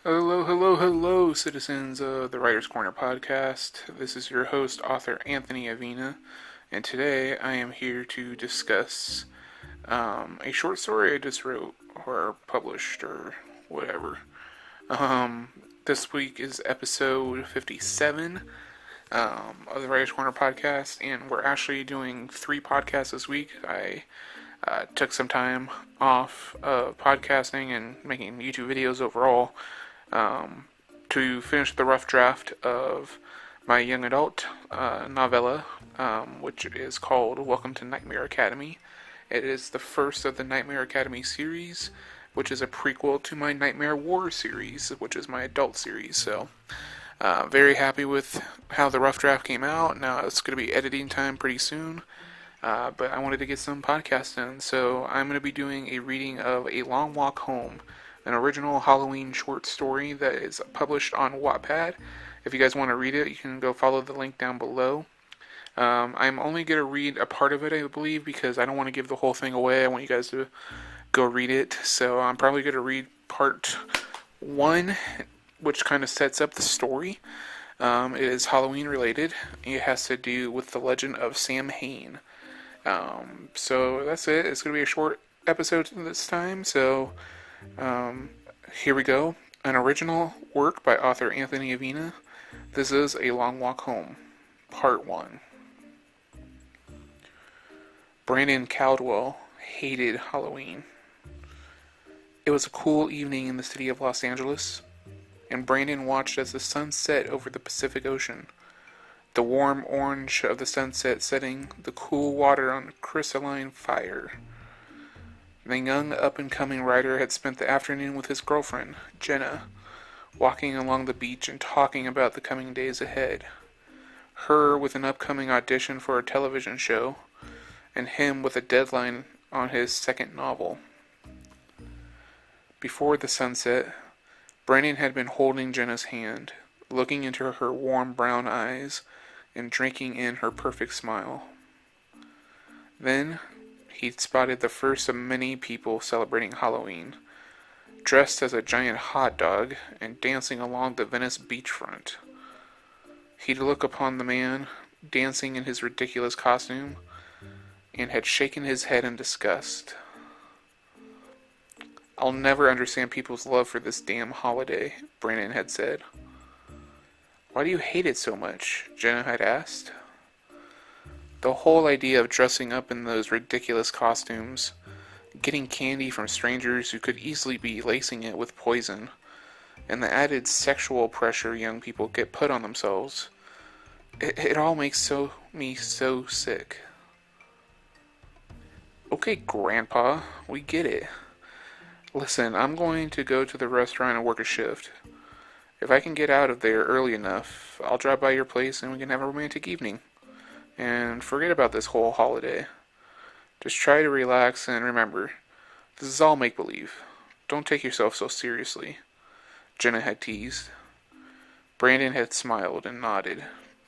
Hello, hello, hello, citizens of the Writer's Corner podcast. This is your host, author Anthony Avina, and today I am here to discuss a short story I just wrote or published or whatever. Um, this week is episode 57 of the Writer's Corner podcast, and we're actually doing 3 podcasts this week. I took some time off podcasting and making YouTube videos overall um, to finish the rough draft of my young adult novella, which is called Welcome to Nightmare Academy. It is the first of the Nightmare Academy series, which is a prequel to my Nightmare War series, which is my adult series. So, very happy with how the rough draft came out. Now it's going to be editing time pretty soon. But I wanted to get some podcasts done, so I'm going to be doing a reading of A Long Walk Home, an original Halloween short story that is published on Wattpad. If you guys want to read it, you can go follow the link down below. I'm only going to read a part of it, I believe, because I don't want to give the whole thing away. I want you guys to go read it. So I'm probably going to read part 1, which kind of sets up the story. It is Halloween related. It has to do with the legend of Sam Hain. So that's it. It's going to be a short episode this time. So here we go. An original work by author Anthony Avina. This is A Long Walk Home, Part 1. Brandon Caldwell hated Halloween. It was a cool evening in the city of Los Angeles, and Brandon watched as the sun set over the Pacific Ocean. The warm orange of the sunset setting, the cool water on a crystalline fire. The young up-and-coming writer had spent the afternoon with his girlfriend, Jenna, walking along the beach and talking about the coming days ahead. Her with an upcoming audition for a television show, and him with a deadline on his second novel. Before the sunset, Brandon had been holding Jenna's hand, looking into her warm brown eyes, and drinking in her perfect smile. Then he'd spotted the first of many people celebrating Halloween, dressed as a giant hot dog and dancing along the Venice beachfront. He'd look upon the man, dancing in his ridiculous costume, and had shaken his head in disgust. "I'll never understand people's love for this damn holiday," Brandon had said. "Why do you hate it so much?" Jenna had asked. The whole idea of dressing up in those ridiculous costumes, getting candy from strangers who could easily be lacing it with poison, and the added sexual pressure young people get put on themselves, it all makes me so sick. "Okay, Grandpa, we get it. Listen, I'm going to go to the restaurant and work a shift. If I can get out of there early enough, I'll drop by your place and we can have a romantic evening. And forget about this whole holiday. Just try to relax and remember, this is all make-believe. Don't take yourself so seriously," Jenna had teased. Brandon had smiled and nodded,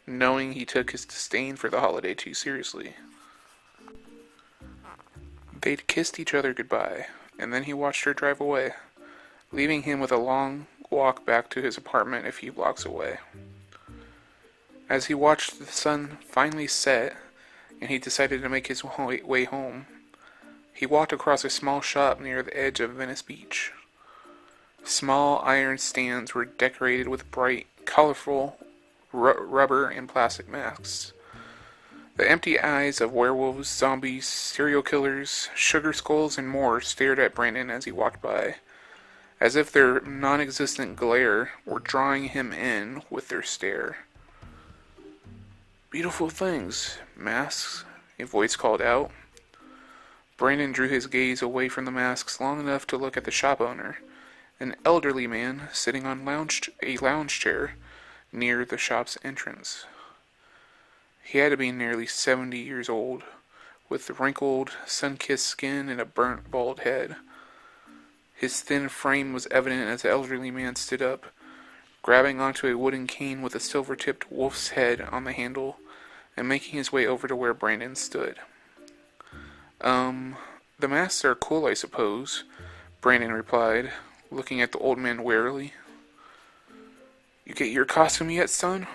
knowing he took his disdain for the holiday too seriously. They'd kissed each other goodbye, and then he watched her drive away, leaving him with a long walk back to his apartment a few blocks away. As he watched the sun finally set, and he decided to make his way home, he walked across a small shop near the edge of Venice Beach. Small iron stands were decorated with bright, colorful rubber and plastic masks. The empty eyes of werewolves, zombies, serial killers, sugar skulls, and more stared at Brandon as he walked by, as if their non-existent glare were drawing him in with their stare. "Beautiful things, masks," a voice called out. Brandon drew his gaze away from the masks long enough to look at the shop owner, an elderly man sitting on a lounge chair near the shop's entrance. He had to be nearly 70 years old, with wrinkled, sun-kissed skin and a burnt, bald head. His thin frame was evident as the elderly man stood up, grabbing onto a wooden cane with a silver-tipped wolf's head on the handle, and making his way over to where Brandon stood. The masks are cool, I suppose," Brandon replied, looking at the old man warily. You get your costume yet, son?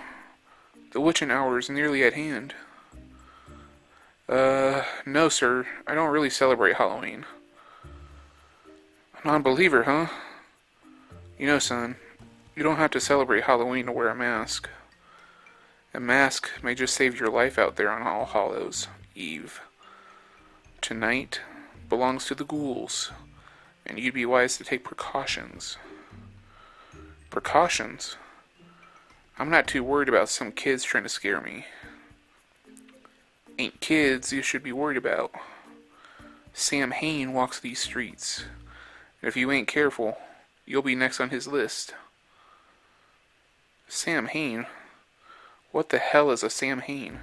The witching hour is nearly at hand. No, sir. I don't really celebrate Halloween. A non-believer, huh? You know, son, you don't have to celebrate Halloween to wear a mask. A mask may just save your life out there on All Hallows Eve. Tonight belongs to the ghouls, and you'd be wise to take precautions. Precautions? I'm not too worried about some kids trying to scare me. Ain't kids you should be worried about. Sam Hain walks these streets, and if you ain't careful, you'll be next on his list. Sam Hain? What the hell is a Sam Hain?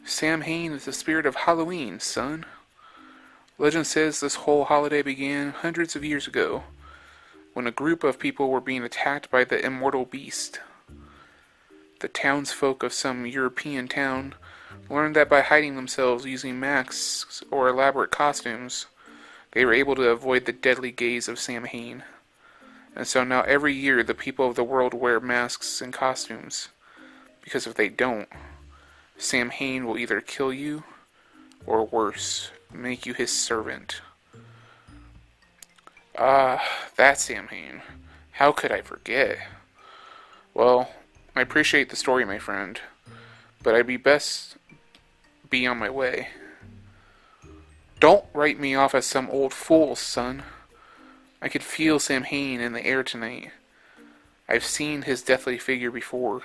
Sam Hain is the spirit of Halloween, son. Legend says this whole holiday began hundreds of years ago, when a group of people were being attacked by the immortal beast. The townsfolk of some European town learned that by hiding themselves using masks or elaborate costumes, they were able to avoid the deadly gaze of Sam Hain. And so now every year the people of the world wear masks and costumes, because if they don't, Sam Hain will either kill you, or worse, make you his servant. That's Sam Hain. How could I forget? Well, I appreciate the story, my friend, but I'd be best be on my way. Don't write me off as some old fool, son. I could feel Sam Hain in the air tonight. I've seen his deathly figure before,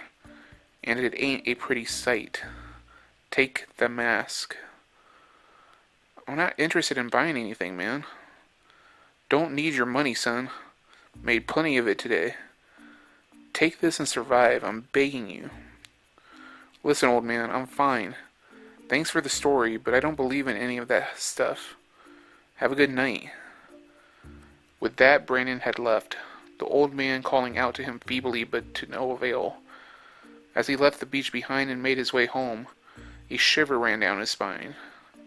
and it ain't a pretty sight. Take the mask. I'm not interested in buying anything, man. Don't need your money, son. Made plenty of it today. Take this and survive, I'm begging you. Listen, old man, I'm fine. Thanks for the story, but I don't believe in any of that stuff. Have a good night. With that, Brandon had left, the old man calling out to him feebly but to no avail. As he left the beach behind and made his way home, a shiver ran down his spine,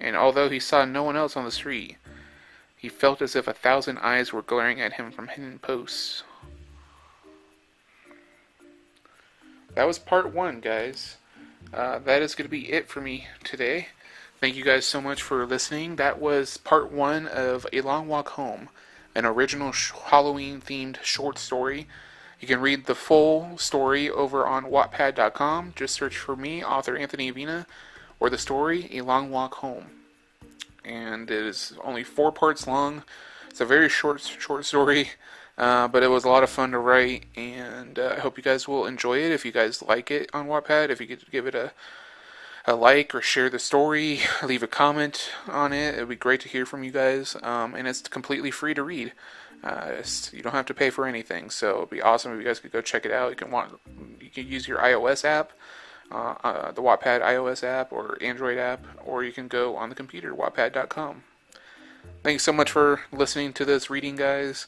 and although he saw no one else on the street, he felt as if 1,000 eyes were glaring at him from hidden posts. That was part 1, guys. That is going to be it for me today. Thank you guys so much for listening. That was part 1 of A Long Walk Home, an original Halloween-themed short story. You can read the full story over on Wattpad.com. Just search for me, author Anthony Avina, or the story, A Long Walk Home. And it is only 4 parts long. It's a very short story, but it was a lot of fun to write, and I hope you guys will enjoy it. If you guys like it on Wattpad, if you could give it a like or share the story, leave a comment on it. It would be great to hear from you guys, and it's completely free to read. You don't have to pay for anything, so it'd be awesome if you guys could go check it out. You can use your iOS app, the Wattpad iOS app or Android app, or you can go on the computer, wattpad.com. Thanks so much for listening to this reading, guys.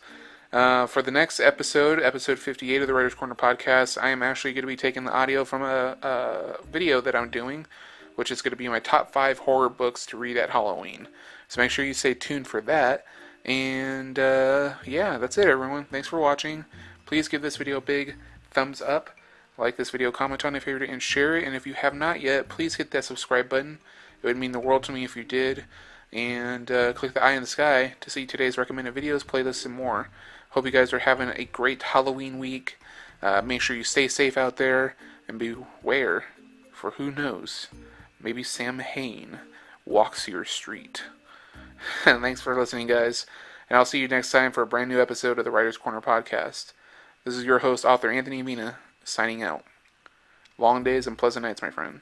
For the next episode 58 of the Writer's Corner podcast, I am actually going to be taking the audio from a video that I'm doing, which is going to be my top 5 horror books to read at Halloween. So make sure you stay tuned for that. And yeah, that's it, everyone. Thanks for watching. Please give this video a big thumbs up. Like this video, comment on it, favorite it, and share it. And if you have not yet, please hit that subscribe button. It would mean the world to me if you did. And click the eye in the sky to see today's recommended videos, playlists, and more. Hope you guys are having a great Halloween week. Make sure you stay safe out there and beware, for who knows, maybe Sam Hain walks your street. Thanks for listening, guys, and I'll see you next time for a brand new episode of the Writer's Corner podcast. This is your host, author Anthony Avina, signing out. Long days and pleasant nights, my friend.